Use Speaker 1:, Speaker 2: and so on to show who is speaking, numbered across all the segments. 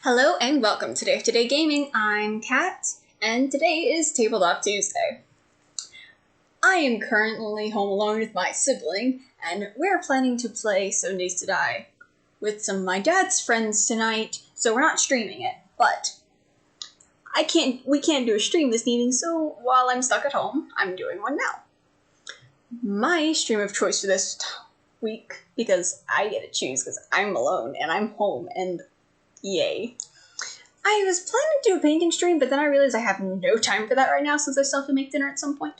Speaker 1: Hello and welcome to Day of Today Gaming. I'm Kat, and today is Tabletop Tuesday. I am currently home alone with my sibling, and we're planning to play 7 Days to Die with some of my dad's friends tonight, so we're not streaming it, but we can't do a stream this evening, so while I'm stuck at home, I'm doing one now. My stream of choice for this week, because I get to choose because I'm alone and I'm home, and yay. I was planning to do a painting stream, but then I realized I have no time for that right now since I still have to make dinner at some point.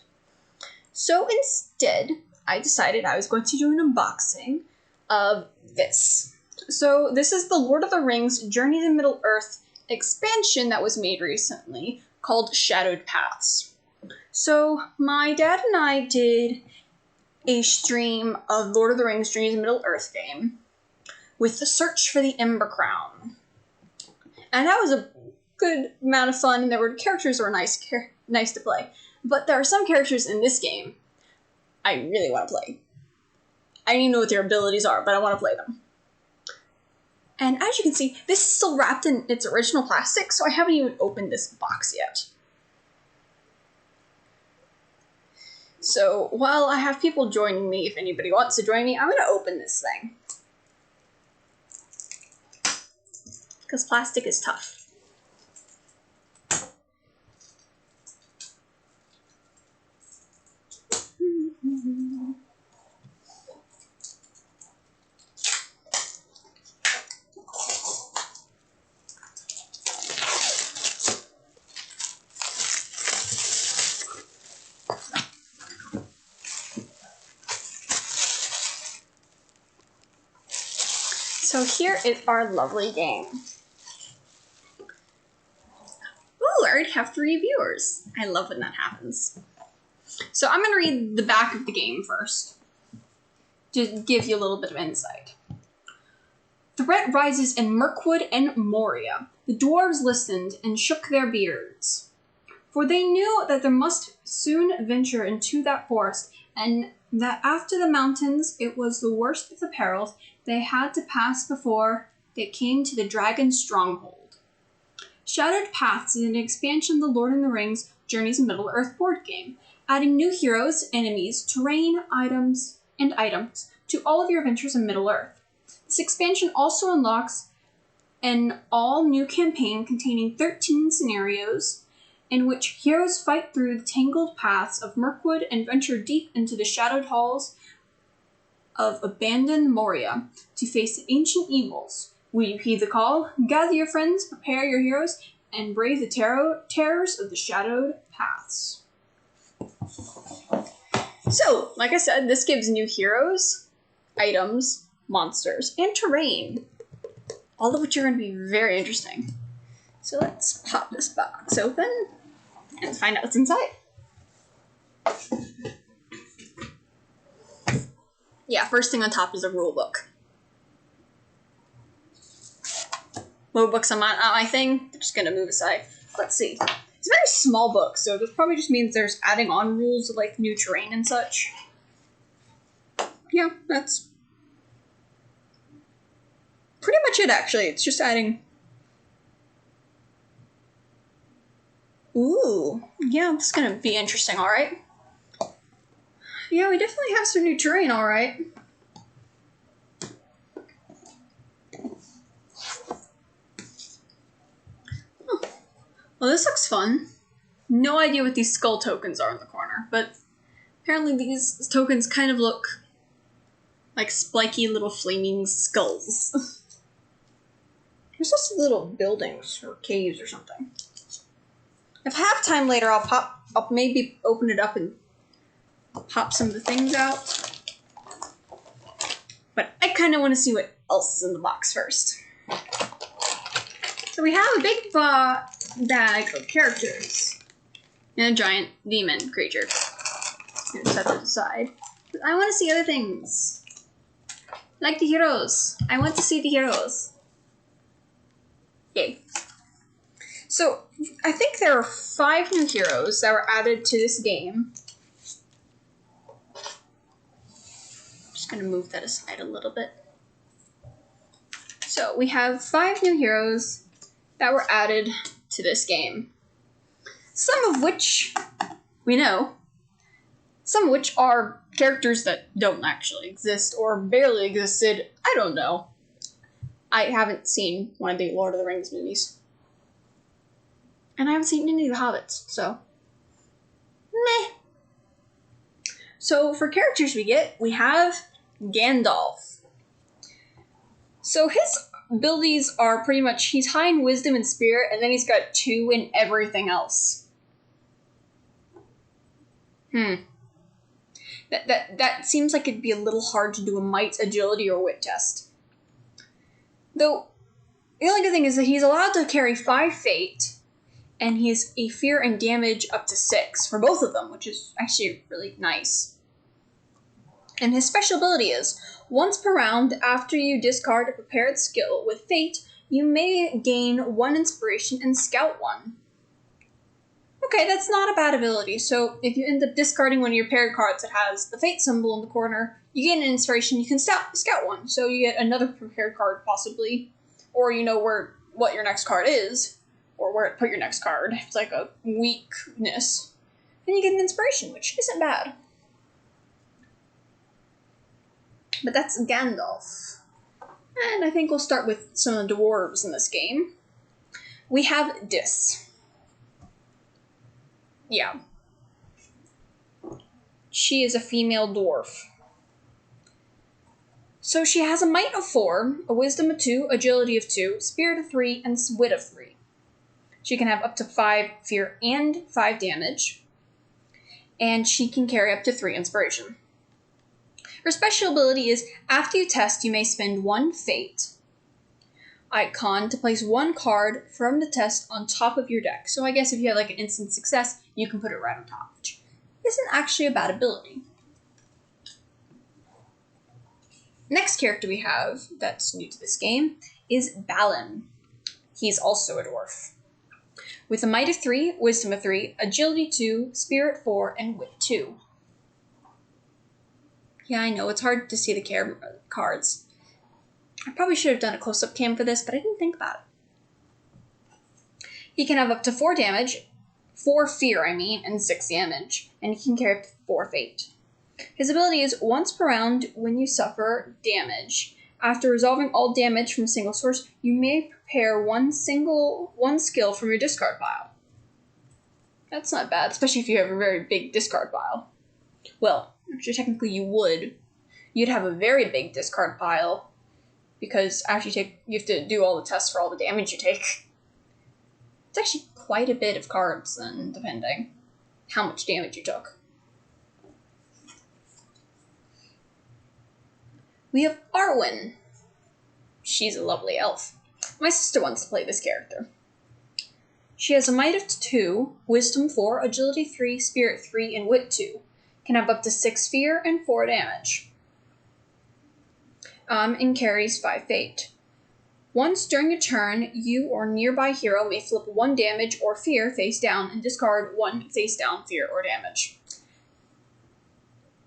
Speaker 1: So instead, I decided I was going to do an unboxing of this. So this is the Lord of the Rings Journey to Middle-earth expansion that was made recently called Shadowed Paths. So my dad and I did a stream of Lord of the Rings Journey to Middle-earth game with the search for the Ember Crown. And that was a good amount of fun, and there were characters that were nice to play. But there are some characters in this game I really want to play. I don't even know what their abilities are, but I want to play them. And as you can see, this is still wrapped in its original plastic, so I haven't even opened this box yet. So while I have people joining me, if anybody wants to join me, I'm going to open this thing. Because plastic is tough. So here is our lovely game. Ooh, I already have 3 viewers. I love when that happens. So I'm going to read the back of the game first, to give you a little bit of insight. Threat rises in Mirkwood and Moria. The dwarves listened and shook their beards, for they knew that they must soon venture into that forest, and that after the mountains it was the worst of the perils they had to pass before they came to the dragon's stronghold. Shadowed Paths is an expansion of the Lord of the Rings Journeys to Middle-earth board game, adding new heroes, enemies, terrain, items to all of your adventures in Middle-earth. This expansion also unlocks an all-new campaign containing 13 scenarios in which heroes fight through the tangled paths of Mirkwood and venture deep into the shadowed halls of abandoned Moria to face ancient evils. Will you heed the call? Gather your friends, prepare your heroes, and brave the terrors of the shadowed paths. So, like I said, this gives new heroes, items, monsters, and terrain, all of which are going to be very interesting. So let's pop this box open and find out what's inside. Yeah, first thing on top is a rule book. Rule books are not my thing. I'm just going to move aside. Let's see. It's a very small book, so this probably just means there's adding on rules like new terrain and such. Yeah, that's pretty much it, actually. It's just adding... Ooh, yeah, this is going to be interesting, alright. Yeah, we definitely have some new terrain, alright. Well, this looks fun. No idea what these skull tokens are in the corner, but apparently these tokens kind of look like spiky little flaming skulls. There's just little buildings or caves or something. If I have time later, I'll maybe open it up and pop some of the things out. But I kind of want to see what else is in the box first. So we have a big bag of characters and a giant demon creature. Just gonna set it aside. But I want to see other things. Like the heroes. I want to see the heroes. Yay. So, I think there are 5 new heroes that were added to this game. I'm just going to move that aside a little bit. So, we have 5 new heroes that were added to this game. Some of which we know, some of which are characters that don't actually exist or barely existed. I don't know. I haven't seen one of the Lord of the Rings movies. And I haven't seen any of the Hobbits, so meh. So for characters we have Gandalf. So his abilities are pretty much, he's high in wisdom and spirit, and then he's got 2 in everything else. That seems like it'd be a little hard to do a might, agility, or wit test. Though, the only good thing is that he's allowed to carry 5 fate, and he has a fear and damage up to 6 for both of them, which is actually really nice. And his special ability is, once per round, after you discard a prepared skill with fate, you may gain 1 inspiration and scout 1. Okay, that's not a bad ability. So if you end up discarding one of your paired cards that has the fate symbol in the corner, you gain an inspiration, you can scout 1. So you get another prepared card, possibly. Or you know what your next card is, or where to put your next card. It's like a weakness. And you get an inspiration, which isn't bad. But that's Gandalf. And I think we'll start with some of the dwarves in this game. We have Dis. Yeah. She is a female dwarf. So she has a might of 4, a wisdom of 2, agility of 2, spirit of 3, and wit of 3. She can have up to 5 fear and 5 damage. And she can carry up to 3 inspiration. Her special ability is, after you test, you may spend 1 fate icon to place 1 card from the test on top of your deck. So I guess if you have like an instant success, you can put it right on top, which isn't actually a bad ability. Next character we have that's new to this game is Balon. He's also a dwarf. With a might of 3, wisdom of 3, agility 2, spirit 4, and wit 2. Yeah, I know, it's hard to see the cards. I probably should have done a close-up cam for this, but I didn't think about it. He can have up to 4 damage, 4 fear, and 6 damage, and he can carry up to 4 fate. His ability is, once per round, when you suffer damage, after resolving all damage from a single source, you may prepare one skill from your discard pile. That's not bad, especially if you have a very big discard pile. Well, actually, technically you would. You'd have a very big discard pile, because after you have to do all the tests for all the damage you take. It's actually quite a bit of cards, then, depending how much damage you took. We have Arwen. She's a lovely elf. My sister wants to play this character. She has a might of 2, wisdom 4, agility 3, spirit 3, and wit 2. Can have up to 6 fear and 4 damage. And carries 5 fate. Once during a turn, you or nearby hero may flip 1 damage or fear face down and discard 1 face down fear or damage.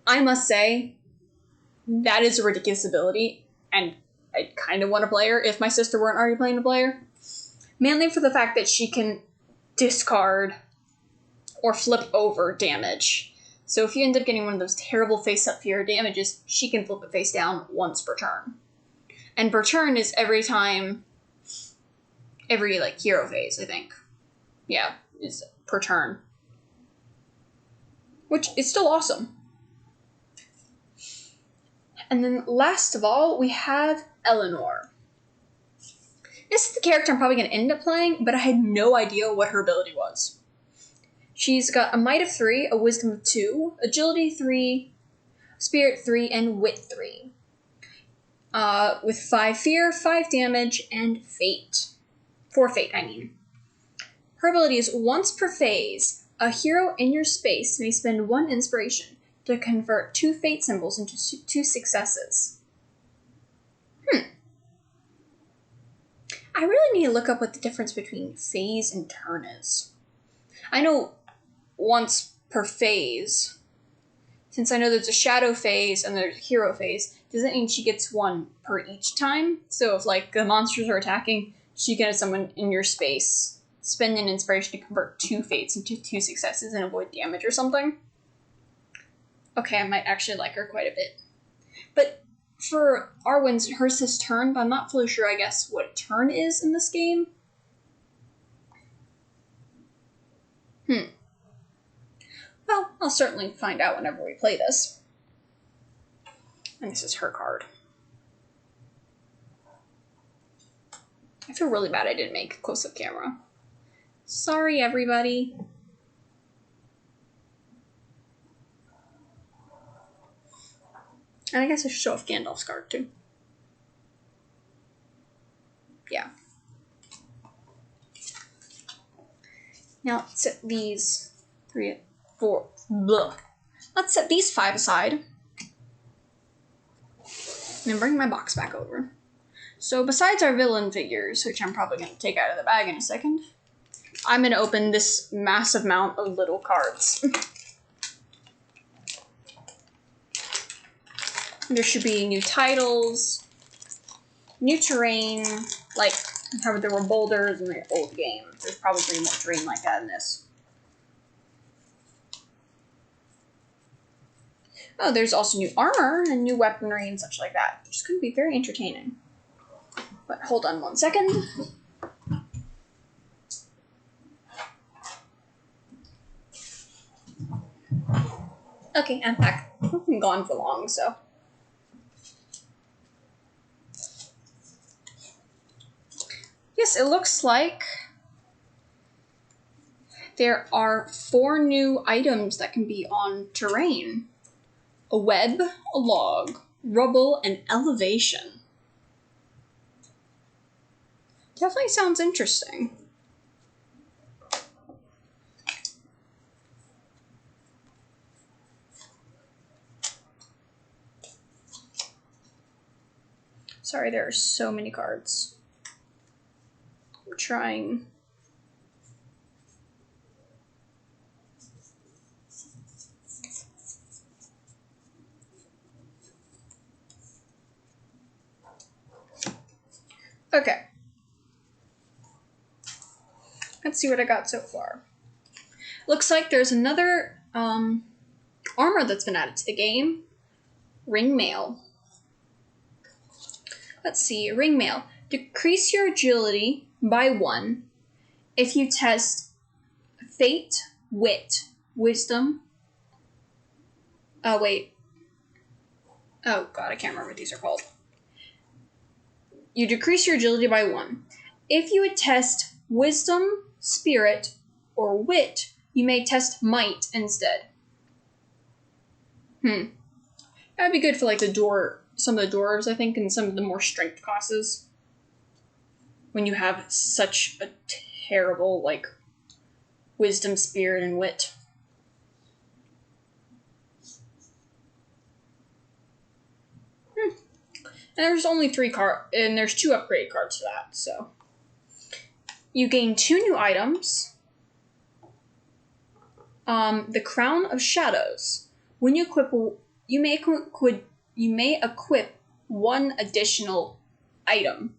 Speaker 1: I must say, that is a ridiculous ability, and I kind of want to play her if my sister weren't already playing the player. Mainly for the fact that she can discard or flip over damage. So if you end up getting one of those terrible face-up fear damages, she can flip it face down once per turn. And per turn is every hero phase, I think. Yeah, is per turn. Which is still awesome. And then last of all, we have Eleanor. This is the character I'm probably going to end up playing, but I had no idea what her ability was. She's got a might of 3, a wisdom of 2, agility 3, spirit 3, and wit 3. With 5 fear, 5 damage, and fate. 4 fate, Her ability is, once per phase, a hero in your space may spend 1 inspiration to convert 2 fate symbols into 2 successes. I really need to look up what the difference between phase and turn is. I know once per phase. Since I know there's a shadow phase and there's a hero phase, does that mean she gets 1 per each time? So if, the monsters are attacking, So you can have someone in your space spend an inspiration to convert 2 fates into 2 successes and avoid damage or something. Okay, I might actually like her quite a bit. But for Arwen's, hers says turn, but I'm not fully sure, I guess, what turn is in this game. Well, I'll certainly find out whenever we play this. And this is her card. I feel really bad I didn't make a close-up camera. Sorry, everybody. And I guess I should show off Gandalf's card, too. Yeah. Now, let's set these 3, 4, blah. Let's set these 5 aside. And then bring my box back over. So besides our villain figures, which I'm probably going to take out of the bag in a second, I'm going to open this massive amount of little cards. There should be new titles, new terrain, like how there were boulders in the old game. There's probably more terrain like that in this. Oh, there's also new armor and new weaponry and such like that. It's going to be very entertaining. But hold on 1 second. Okay, I'm back. I've been gone for long, so. Yes, it looks like there are 4 new items that can be on terrain. A web, a log, rubble, and elevation. Definitely sounds interesting. Sorry, there are so many cards. I'm trying. Okay. Let's see what I got so far. Looks like there's another armor that's been added to the game. Ring mail. Let's see, ring mail. Decrease your agility by 1 if you test fate, wit, wisdom. Oh, wait. Oh, God, I can't remember what these are called. You decrease your agility by 1. If you would test wisdom, spirit, or wit, you may test might instead. That'd be good for, like, some of the dwarves, I think, and some of the more strength classes. When you have such a terrible, like, wisdom, spirit, and wit. And there's only 3 cards, and there's 2 upgrade cards for that, so. You gain 2 new items. The Crown of Shadows. When you equip, you may equip 1 additional item.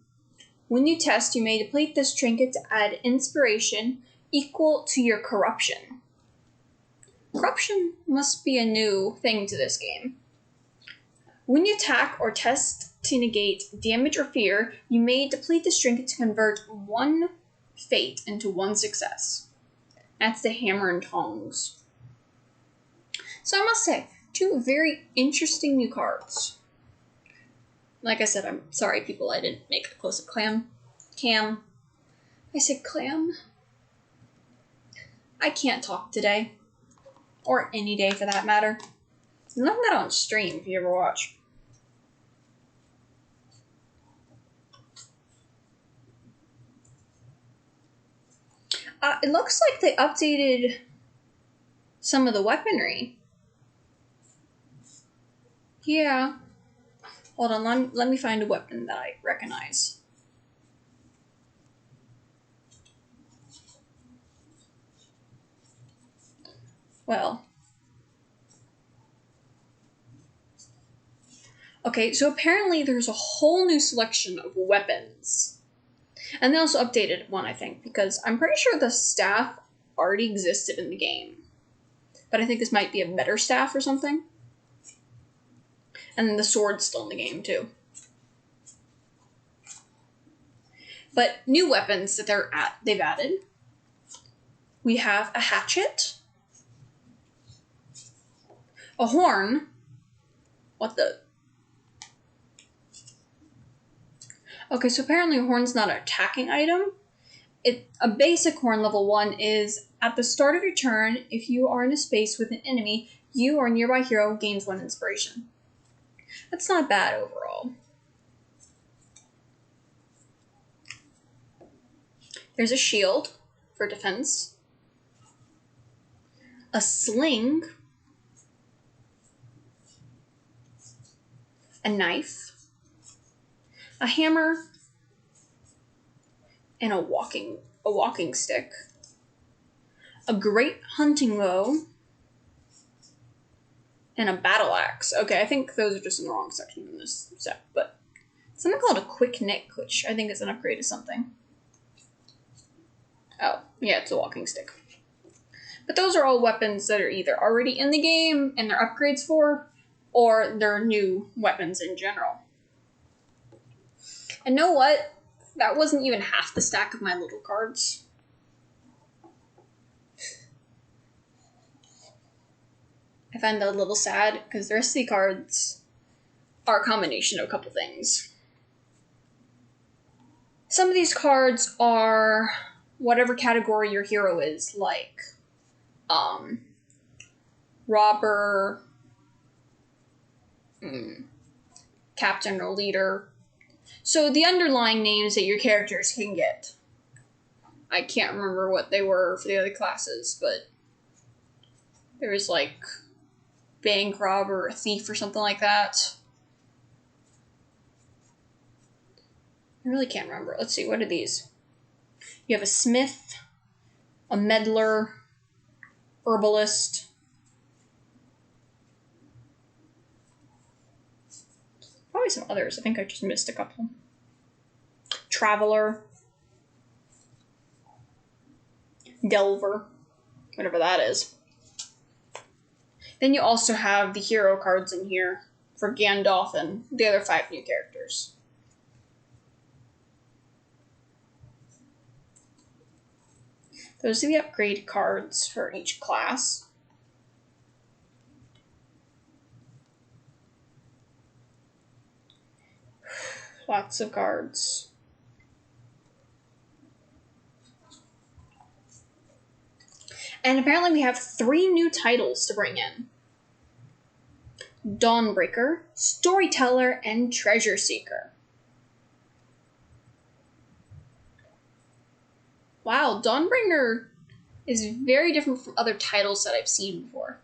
Speaker 1: When you test, you may deplete this trinket to add inspiration equal to your corruption. Corruption must be a new thing to this game. When you attack or test to negate damage or fear, you may deplete this trinket to convert 1 fate into 1 success. That's the hammer and tongs. So I must say, 2 very interesting new cards. Like I said, I'm sorry, people, I didn't make a close-up cam. I said clam. I can't talk today. Or any day, for that matter. I've done that on stream, if you ever watch. It looks like they updated some of the weaponry. Yeah. Hold on, let me find a weapon that I recognize. Well. Okay, so apparently there's a whole new selection of weapons. And they also updated one, I think, because I'm pretty sure the staff already existed in the game. But I think this might be a better staff or something. And then the sword's still in the game, too. But new weapons that they've added. We have a hatchet. A horn. What the... Okay, so apparently a horn's not an attacking item. A basic horn level 1 is, at the start of your turn, if you are in a space with an enemy, you or a nearby hero gains 1 inspiration. That's not bad overall. There's a shield for defense. A sling. A knife. A hammer. And a walking stick. A great hunting bow. And a battle axe. Okay, I think those are just in the wrong section in this set, but something called a quick nick, which I think is an upgrade to something. Oh, yeah, it's a walking stick. But those are all weapons that are either already in the game and they're upgrades for, or they're new weapons in general. And know what? That wasn't even half the stack of my little cards. I find that a little sad, because the rest of the cards are a combination of a couple things. Some of these cards are whatever category your hero is, like robber, captain or leader. So the underlying names that your characters can get. I can't remember what they were for the other classes, but there was like bank robber, a thief, or something like that. I really can't remember. Let's see, what are these? You have a smith, a meddler, herbalist, probably some others. I think I just missed a couple. Traveler, delver, whatever that is. Then you also have the hero cards in here for Gandalf and the other 5 new characters. Those are the upgrade cards for each class. Lots of cards. And apparently we have 3 new titles to bring in. Dawnbreaker, Storyteller, and Treasure Seeker. Wow, Dawnbringer is very different from other titles that I've seen before.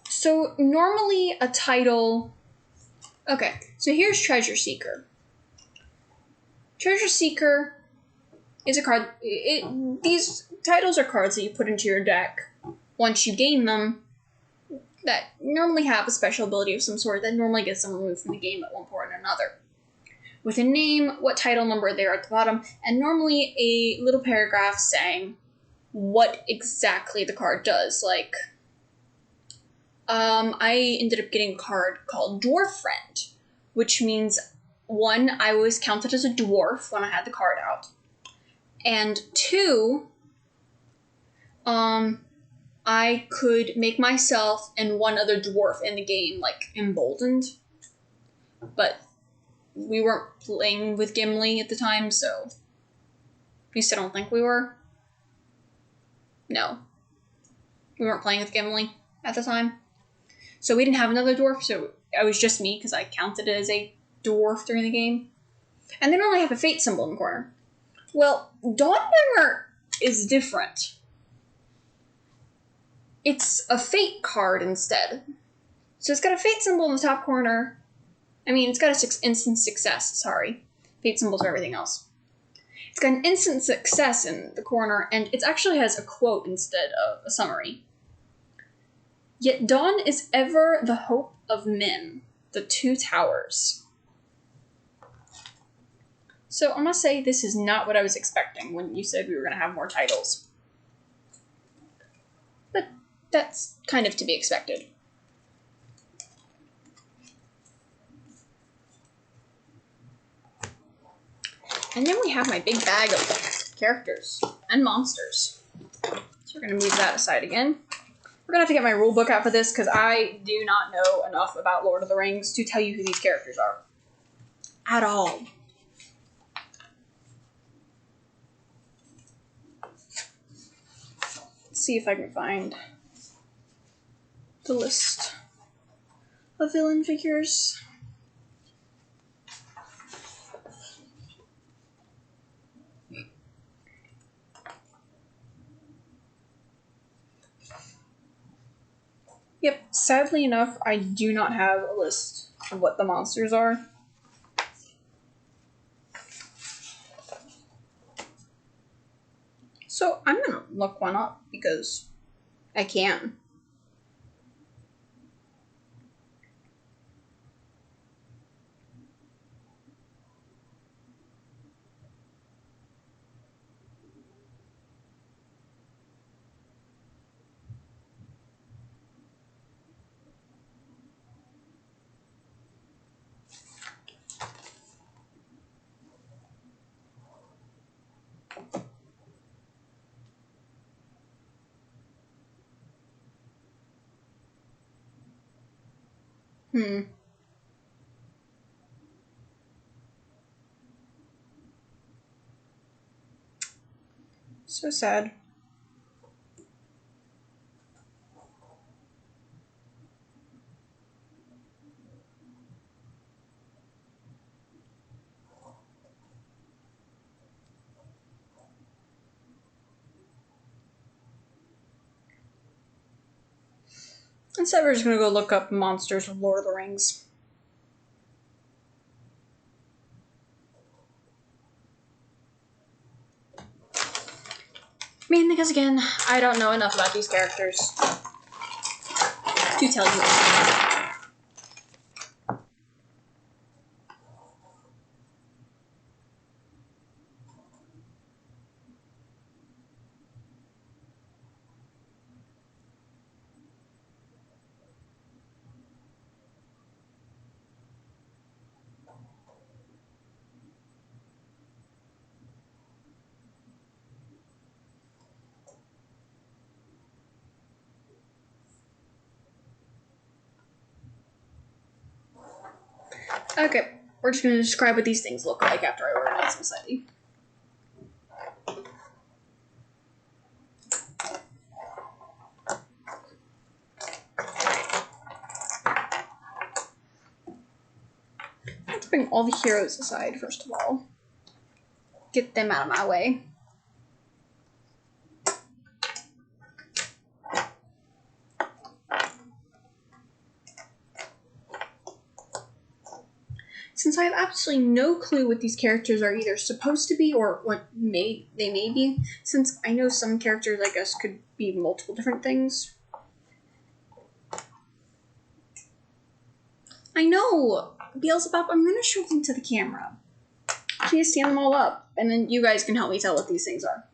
Speaker 1: So normally a title... Okay, so here's Treasure Seeker. Treasure Seeker is a card... These titles are cards that you put into your deck once you gain them that normally have a special ability of some sort that normally gets them removed from the game at one point or another. With a name, what title number they are at the bottom, and normally a little paragraph saying what exactly the card does. Like, I ended up getting a card called Dwarf Friend, which means, 1, I was counted as a dwarf when I had the card out, and 2, I could make myself and 1 other dwarf in the game, like, emboldened, but we weren't playing with Gimli at the time, so at least I don't think we were. No. We weren't playing with Gimli at the time. So we didn't have another dwarf, so it was just me, because I counted as a dwarf during the game. And they normally have a fate symbol in the corner. Well, Dawnbringer is different. It's a fate card instead. So it's got a fate symbol in the top corner. I mean, it's got a instant success, sorry. Fate symbols are everything else. It's got an instant success in the corner, and it actually has a quote instead of a summary. Yet dawn is ever the hope of men, the 2 towers. So I must say, this is not what I was expecting when you said we were going to have more titles. But that's kind of to be expected. And then we have my big bag of characters and monsters. So we're going to move that aside again. We're going to have to get my rule book out for this because I do not know enough about Lord of the Rings to tell you who these characters are. At all. Let's see if I can find the list of villain figures. Yep, sadly enough, I do not have a list of what the monsters are. So I'm gonna look one up because I can. So sad. Instead, we're just gonna go look up monsters from Lord of the Rings. Mainly because, again, I don't know enough about these characters to tell you anything. Okay, we're just going to describe what these things look like after I organize them slightly. Let's bring all the heroes aside, first of all. Get them out of my way. Since I have absolutely no clue what these characters are either supposed to be or what they may be, since I know some characters, I guess, could be multiple different things. I know! Beelzebub, I'm going to show them to the camera. Please stand them all up, and then you guys can help me tell what these things are.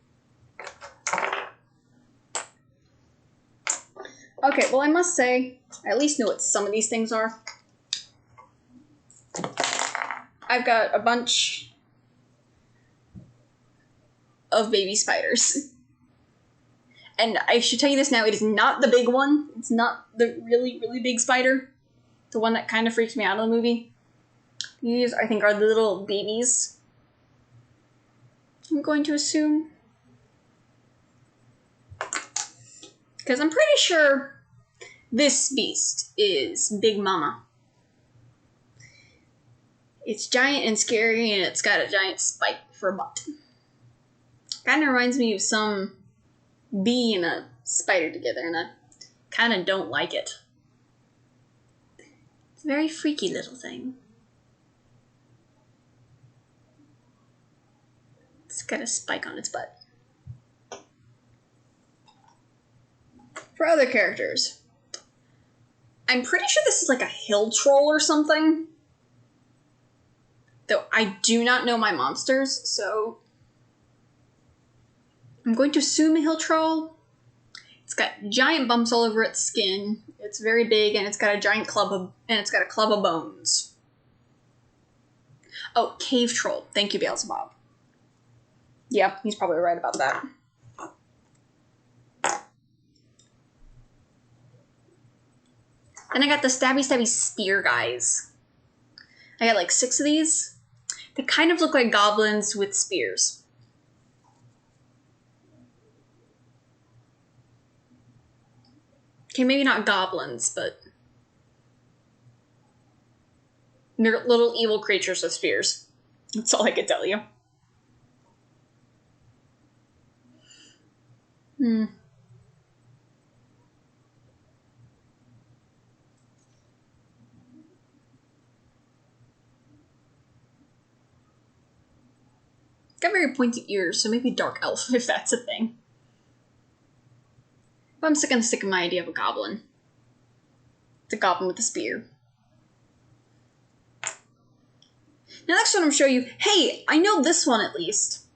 Speaker 1: Okay, well, I must say, I at least know what some of these things are. I've got a bunch of baby spiders. And I should tell you this now, it is not the big one. It's not the really, really big spider. The one that kind of freaks me out in the movie. These, I think, are the little babies. I'm going to assume. Because I'm pretty sure this beast is Big Mama. It's giant and scary, and it's got a giant spike for a butt. Kind of reminds me of some bee and a spider together, and I kind of don't like it. It's a very freaky little thing. It's got a spike on its butt. For other characters, I'm pretty sure this is like a hill troll or something. Though I do not know my monsters, so I'm going to assume a hill troll. It's got giant bumps all over its skin. It's very big, and it's got a giant club of bones. Oh, cave troll. Thank you, Beelzebub. Yep, he's probably right about that. Then I got the stabby spear guys. I got like 6 of these. They kind of look like goblins with spears. Okay, maybe not goblins, but they're little evil creatures with spears. That's all I can tell you. Got very pointy ears, so maybe dark elf, if that's a thing. But I'm still gonna stick with my idea of a goblin. It's a goblin with a spear. Now next one I'm showing you, hey, I know this one at least.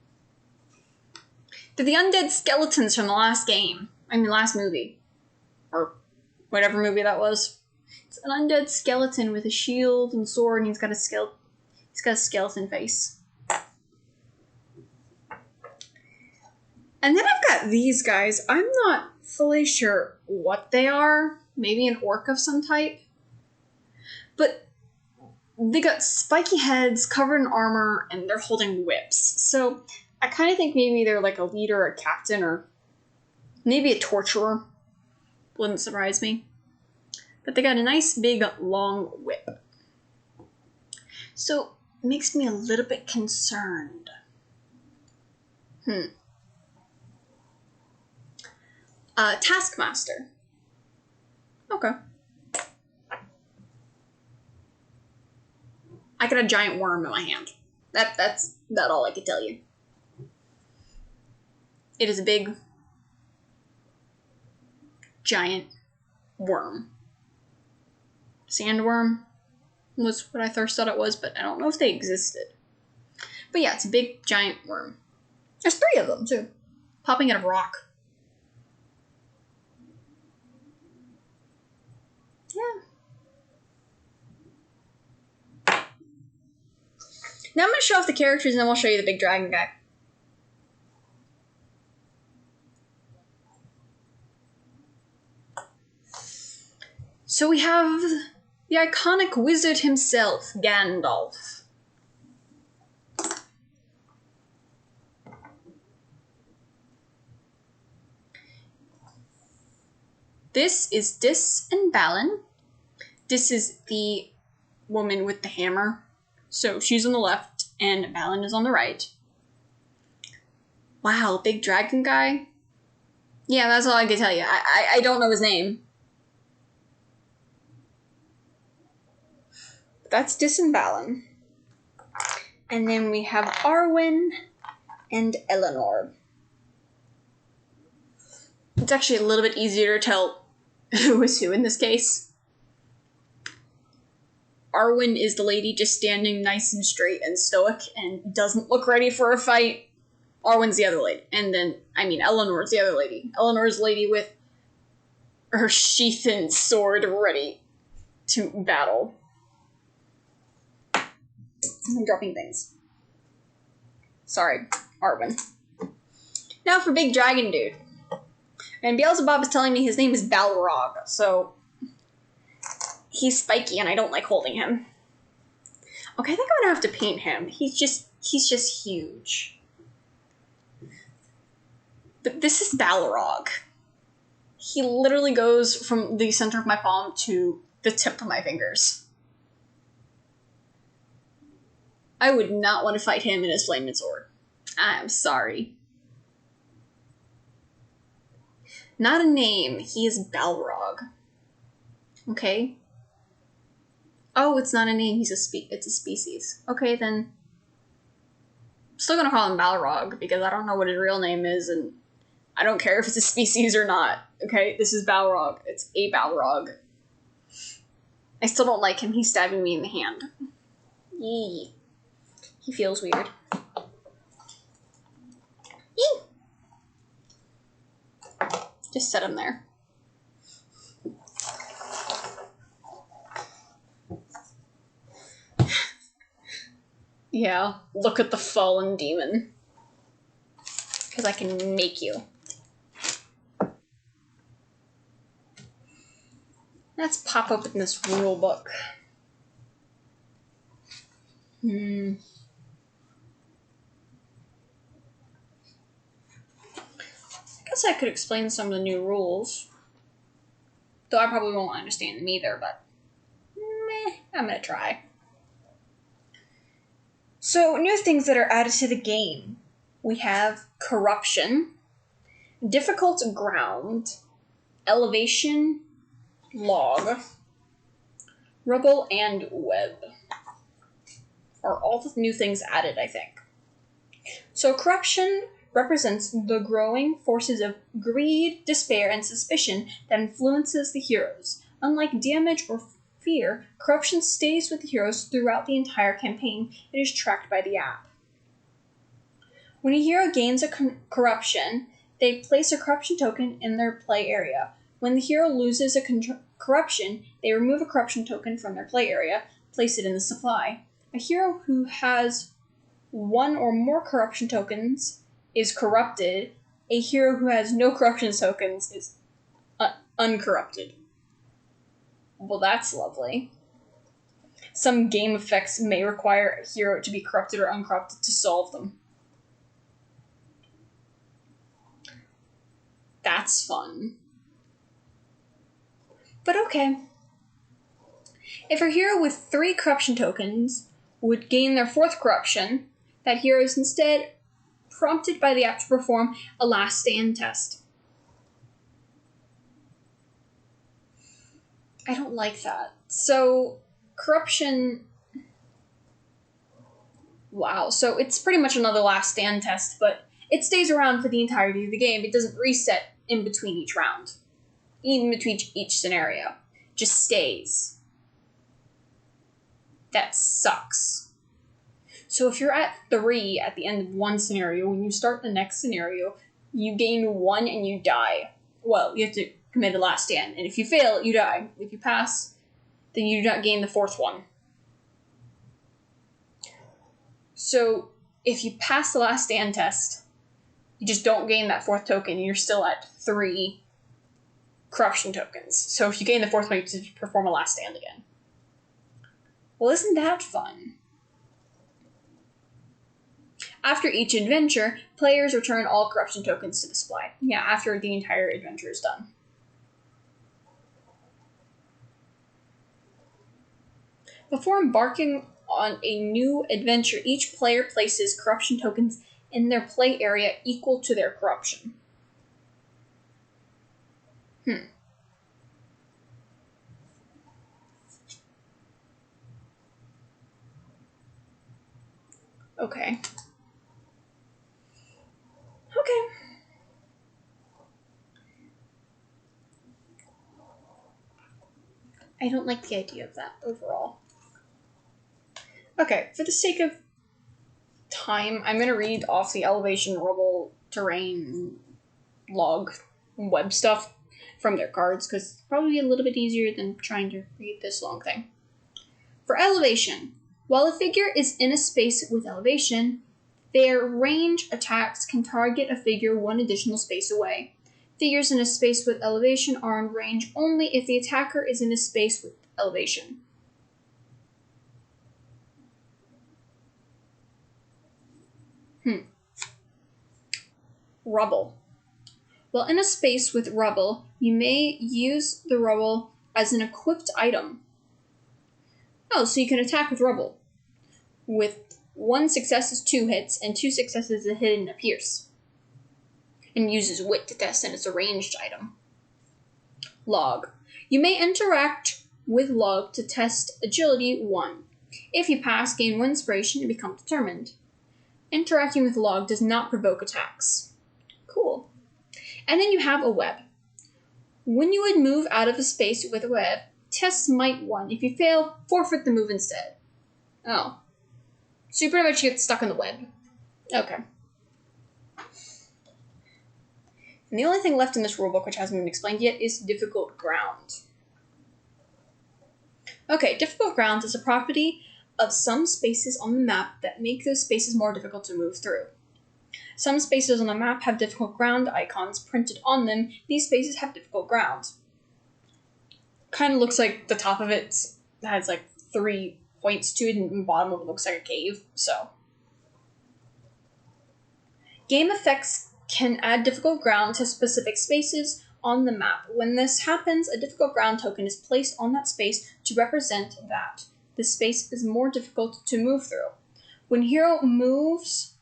Speaker 1: They're the Undead Skeletons from the last game. Last movie. Or whatever movie that was. It's an undead skeleton with a shield and sword, and he's got a skeleton face. And then I've got these guys. I'm not fully sure what they are. Maybe an orc of some type. But they got spiky heads, covered in armor, and they're holding whips. So I kind of think maybe they're like a leader, a captain, or maybe a torturer. Wouldn't surprise me. But they got a nice big long whip. So it makes me a little bit concerned. Taskmaster. Okay. I got a giant worm in my hand. That's all I can tell you. It is a big, giant worm. Sandworm was what I first thought it was, but I don't know if they existed. But yeah, it's a big, giant worm. There's 3 of them, too. Popping out of rock. Yeah. Now I'm going to show off the characters, and then we'll show you the big dragon guy. So we have the iconic wizard himself, Gandalf. This is Dis and Balon. Dis is the woman with the hammer. So she's on the left, and Balon is on the right. Wow, big dragon guy? Yeah, that's all I can tell you. I don't know his name. That's Dis and Balon. And then we have Arwen and Eleanor. It's actually a little bit easier to tell who is who in this case. Arwen is the lady just standing nice and straight and stoic and doesn't look ready for a fight. Arwen's the other lady. And then, Eleanor's the other lady. Eleanor's the lady with her sheath and sword ready to battle. I'm dropping things. Sorry, Arwen. Now for Big Dragon Dude. And Beelzebub is telling me his name is Balrog, so he's spiky and I don't like holding him. Okay, I think I'm gonna have to paint him. He's just huge. But this is Balrog. He literally goes from the center of my palm to the tip of my fingers. I would not want to fight him in his flaming sword. I'm sorry. Not a name. He is Balrog. Okay. Oh, it's not a name. It's a species. Okay, then. I'm still gonna call him Balrog because I don't know what his real name is, and I don't care if it's a species or not. Okay, this is Balrog. It's a Balrog. I still don't like him. He's stabbing me in the hand. Yee. He feels weird. Eee! Just set him there. Yeah, look at the fallen demon. Because I can make you. Let's pop open this rule book. I guess I could explain some of the new rules. Though I probably won't understand them either, but I'm gonna try. So, new things that are added to the game. We have corruption, difficult ground, elevation, log, rubble, and web. Are all the new things added, I think. So, corruption represents the growing forces of greed, despair, and suspicion that influences the heroes. Unlike damage or fear, corruption stays with the heroes throughout the entire campaign. It is tracked by the app. When a hero gains a corruption, they place a corruption token in their play area. When the hero loses a corruption, they remove a corruption token from their play area, place it in the supply. A hero who has one or more corruption tokens is corrupted. A hero who has no corruption tokens is uncorrupted. Well, that's lovely. Some game effects may require a hero to be corrupted or uncorrupted to solve them. That's fun. But okay. If a hero with 3 corruption tokens would gain their 4th corruption, that hero is instead prompted by the app to perform a last stand test. I don't like that. So, corruption... Wow, so it's pretty much another last stand test, but it stays around for the entirety of the game. It doesn't reset in between each round. Even between each scenario. Just stays. That sucks. So if you're at 3 at the end of one scenario, when you start the next scenario, you gain 1 and you die. Well, you have to commit a last stand, and if you fail, you die. If you pass, then you do not gain the 4th one. So if you pass the last stand test, you just don't gain that 4th token, and you're still at 3 corruption tokens. So if you gain the 4th one, you have to perform a last stand again. Well, isn't that fun? After each adventure, players return all corruption tokens to the supply. Yeah, after the entire adventure is done. Before embarking on a new adventure, each player places corruption tokens in their play area equal to their corruption. Okay. I don't like the idea of that overall. Okay, for the sake of time, I'm going to read off the elevation, rubble, terrain, log, web stuff from their cards, because it's probably a little bit easier than trying to read this long thing. For elevation, while a figure is in a space with elevation, their range attacks can target a figure 1 additional space away. Figures in a space with elevation are in range only if the attacker is in a space with elevation. Rubble. While in a space with rubble, you may use the rubble as an equipped item. Oh, so you can attack with rubble. With 1 success is 2 hits, and 2 successes is a hit and a pierce. And uses wit to test, and it's a ranged item. Log. You may interact with log to test agility 1. If you pass, gain 1 inspiration and become determined. Interacting with log does not provoke attacks. Cool. And then you have a web. When you would move out of a space with a web, test might 1. If you fail, forfeit the move instead. Oh. So you pretty much get stuck in the web. Okay. And the only thing left in this rulebook, which hasn't been explained yet, is difficult ground. Okay, difficult ground is a property of some spaces on the map that make those spaces more difficult to move through. Some spaces on the map have difficult ground icons printed on them. These spaces have difficult ground. Kind of looks like the top of it has like 3 points to it, and the bottom of it looks like a cave, so. Game effects can add difficult ground to specific spaces on the map. When this happens, a difficult ground token is placed on that space to represent that the space is more difficult to move through. When hero moves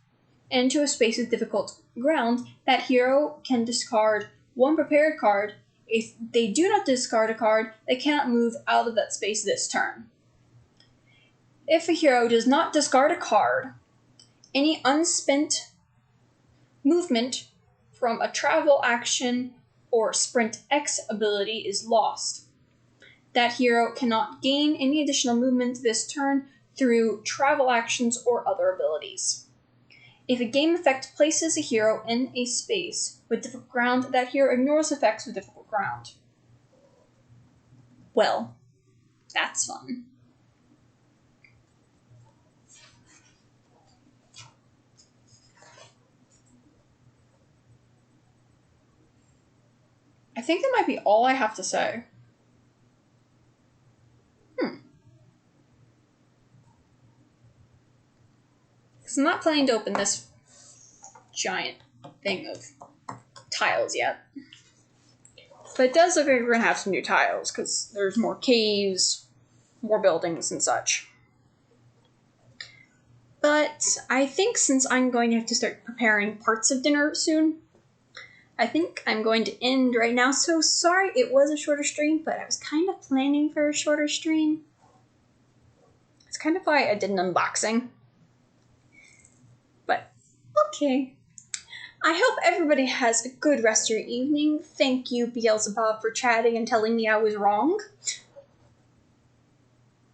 Speaker 1: into a space with difficult ground, that hero can discard 1 prepared card. If they do not discard a card, they cannot move out of that space this turn. If a hero does not discard a card, any unspent movement from a travel action or sprint X ability is lost. That hero cannot gain any additional movement this turn through travel actions or other abilities. If a game effect places a hero in a space with difficult ground, that hero ignores effects with difficult ground. Well, that's fun. I think that might be all I have to say. Because I'm not planning to open this giant thing of tiles yet. But it does look like we're going to have some new tiles, because there's more caves, more buildings, and such. But I think since I'm going to have to start preparing parts of dinner soon, I think I'm going to end right now. So sorry it was a shorter stream, but I was kind of planning for a shorter stream. It's kind of why I did an unboxing. But, okay. I hope everybody has a good rest of your evening. Thank you, Beelzebub, for chatting and telling me I was wrong.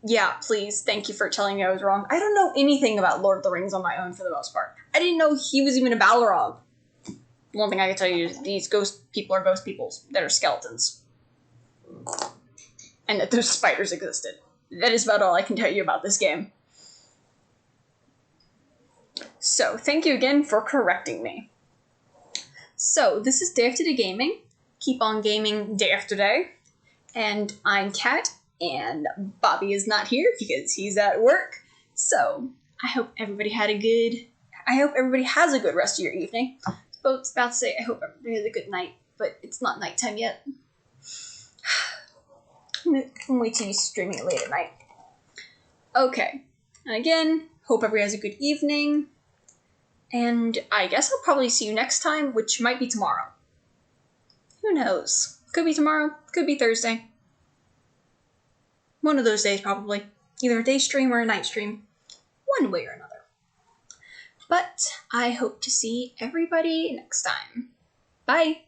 Speaker 1: Yeah, please, thank you for telling me I was wrong. I don't know anything about Lord of the Rings on my own for the most part. I didn't know he was even a Balrog. One thing I can tell you is these ghost people are ghost peoples that are skeletons. And that those spiders existed. That is about all I can tell you about this game. So, thank you again for correcting me. So, this is Day After Day Gaming. Keep on gaming day after day. And I'm Kat, and Bobby is not here because he's at work. So, I hope everybody has a good rest of your evening. I was about to say, I hope everybody has a good night, but it's not nighttime yet. I can wait till you streaming it late at night. Okay, and again, hope everybody has a good evening. And I guess I'll probably see you next time, which might be tomorrow. Who knows? Could be tomorrow, could be Thursday. One of those days, probably. Either a day stream or a night stream. One way or another. But I hope to see everybody next time. Bye!